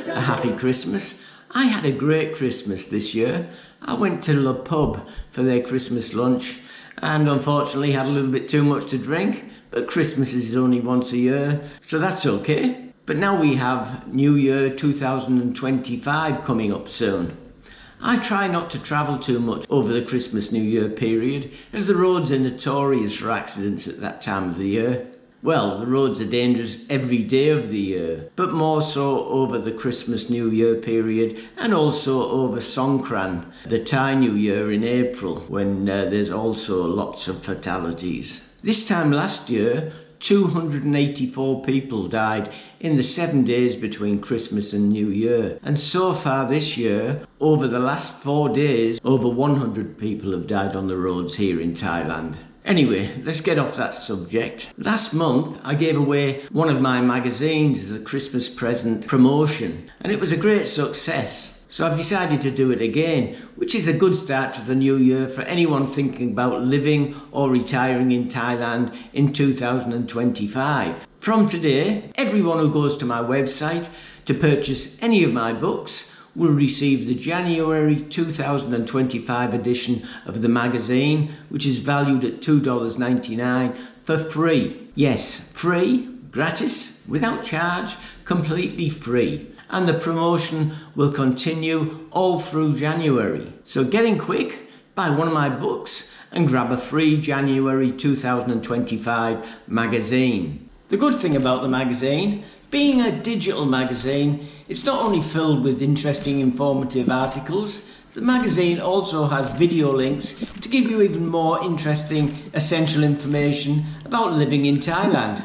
A happy Christmas. I had a great Christmas this year. I went to the pub for their Christmas lunch and unfortunately had a little bit too much to drink, but Christmas is only once a year, so that's okay. But now we have New Year 2025 coming up soon. I try not to travel too much over the Christmas New Year period, as the roads are notorious for accidents at that time of the year. Well, the roads are dangerous every day of the year, but more so over the Christmas New Year period and also over Songkran, the Thai New Year in April, when there's also lots of fatalities. This time last year, 284 people died in the 7 days between Christmas and New Year. And so far this year, over the last 4 days, over 100 people have died on the roads here in Thailand. Anyway, let's get off that subject. Last month, I gave away one of my magazines as a Christmas present promotion, and it was a great success. So I've decided to do it again, which is a good start to the new year for anyone thinking about living or retiring in Thailand in 2025. From today, everyone who goes to my website to purchase any of my books will receive the January 2025 edition of the magazine, which is valued at $2.99 for free. Yes, free, gratis, without charge, completely free. And the promotion will continue all through January. So get in quick, buy one of my books and grab a free January 2025 magazine. The good thing about the magazine, being a digital magazine, it's not only filled with interesting, informative articles, the magazine also has video links to give you even more interesting, essential information about living in Thailand.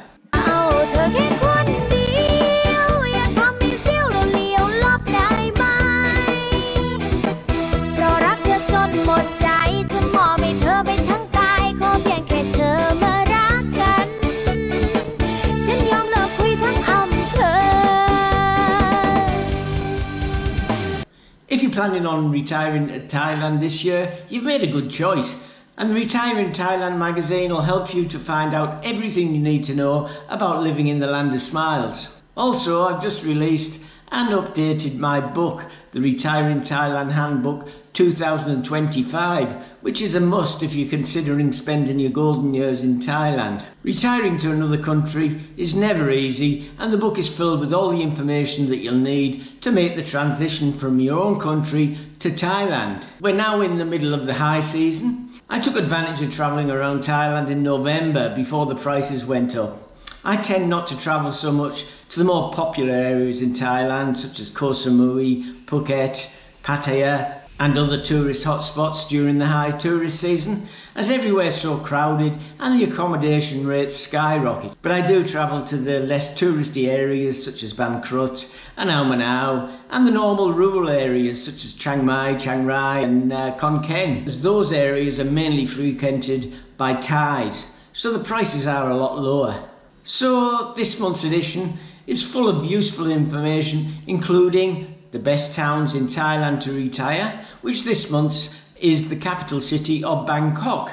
If you're planning on retiring to Thailand this year, you've made a good choice. And the Retire in Thailand magazine will help you to find out everything you need to know about living in the land of smiles. Also, I've just released and updated my book, the Retire in Thailand Handbook 2025, which is a must if you're considering spending your golden years in Thailand. Retiring to another country is never easy, and the book is filled with all the information that you'll need to make the transition from your own country to Thailand. We're now in the middle of the high season. I took advantage of travelling around Thailand in November before the prices went up. I tend not to travel so much to the more popular areas in Thailand, such as Koh Samui, Phuket, Pattaya and other tourist hotspots during the high tourist season, as everywhere's so crowded and the accommodation rates skyrocket. But I do travel to the less touristy areas such as Ban Krut and Ao Manao, and the normal rural areas such as Chiang Mai, Chiang Rai and Khon Kaen, as those areas are mainly frequented by Thais, so the prices are a lot lower. So this month's edition is full of useful information, including the best towns in Thailand to retire, which this month is the capital city of Bangkok.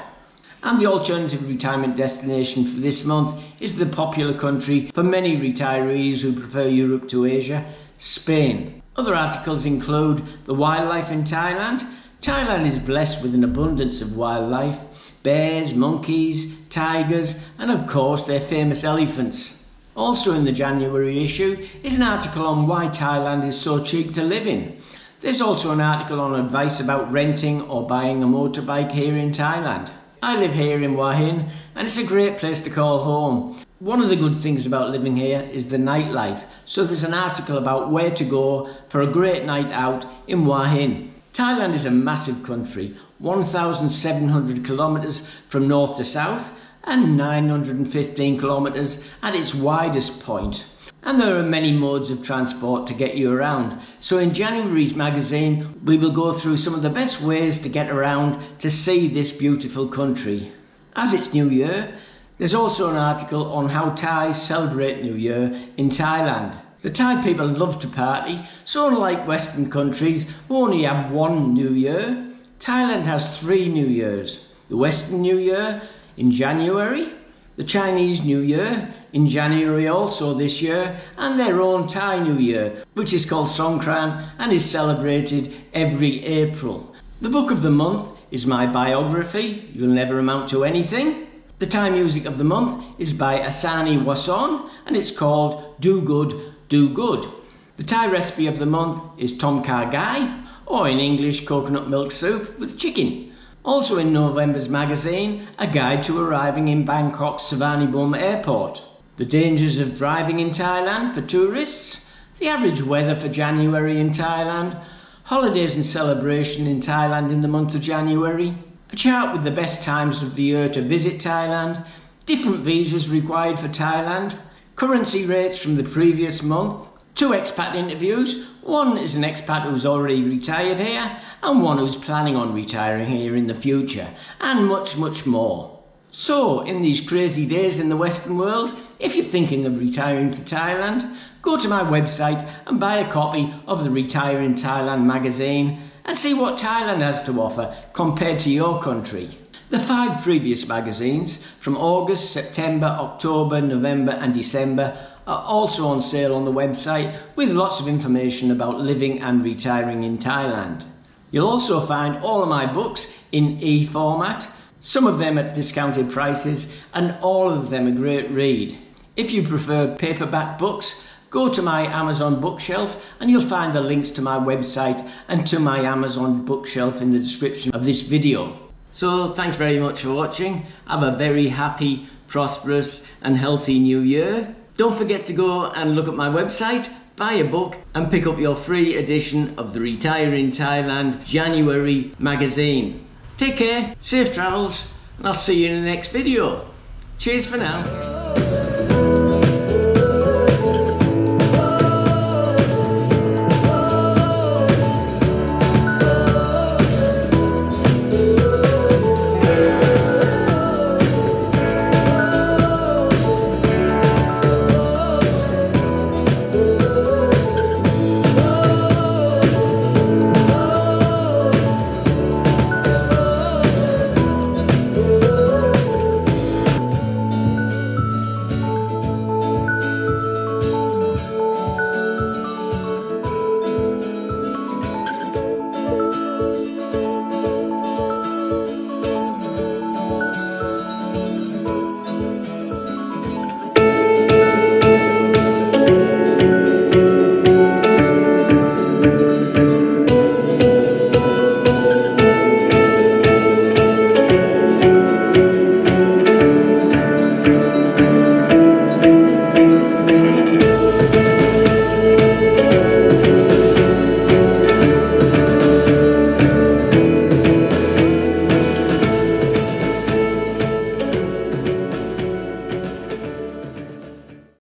And the alternative retirement destination for this month is the popular country for many retirees who prefer Europe to Asia, Spain. Other articles include the wildlife in Thailand. Thailand is blessed with an abundance of wildlife: bears, monkeys, tigers, and of course their famous elephants. Also in the January issue is an article on why Thailand is so cheap to live in. There's also an article on advice about renting or buying a motorbike here in Thailand. I live here in Hua Hin and it's a great place to call home. One of the good things about living here is the nightlife, So there's an article about where to go for a great night out in Hua Hin. Thailand is a massive country, 1,700 kilometres from north to south and 915 kilometres at its widest point. And there are many modes of transport to get you around. So in January's magazine, we will go through some of the best ways to get around to see this beautiful country. As it's New Year, there's also an article on how Thais celebrate New Year in Thailand. The Thai people love to party, so unlike Western countries who only have one New Year, Thailand has 3 New Years. The Western New Year in January, the Chinese New Year in January also this year, and their own Thai New Year, which is called Songkran and is celebrated every April. The book of the month is my biography, You'll Never Amount to Anything. The Thai music of the month is by Asani Wason and it's called Do Good, Do Good. The Thai recipe of the month is Tom Kha Gai, or in English coconut milk soup with chicken. Also in November's magazine, a guide to arriving in Bangkok's Suvarnabhumi airport. The dangers of driving in Thailand for tourists, the average weather for January in Thailand, holidays and celebration in Thailand in the month of January, a chart with the best times of the year to visit Thailand, different visas required for Thailand, currency rates from the previous month, 2 expat interviews, one is an expat who's already retired here and one who's planning on retiring here in the future, and much, much more. So, in these crazy days in the Western world, if you're thinking of retiring to Thailand, go to my website and buy a copy of the Retire in Thailand magazine and see what Thailand has to offer compared to your country. The 5 previous magazines from August, September, October, November and December are also on sale on the website with lots of information about living and retiring in Thailand. You'll also find all of my books in e-format, some of them at discounted prices and all of them a great read. If you prefer paperback books, go to my Amazon bookshelf and you'll find the links to my website and to my Amazon bookshelf in the description of this video. So thanks very much for watching. Have a very happy, prosperous and healthy new year. Don't forget to go and look at my website, buy a book and pick up your free edition of the Retire in Thailand January magazine. Take care, safe travels, and I'll see you in the next video. Cheers for now.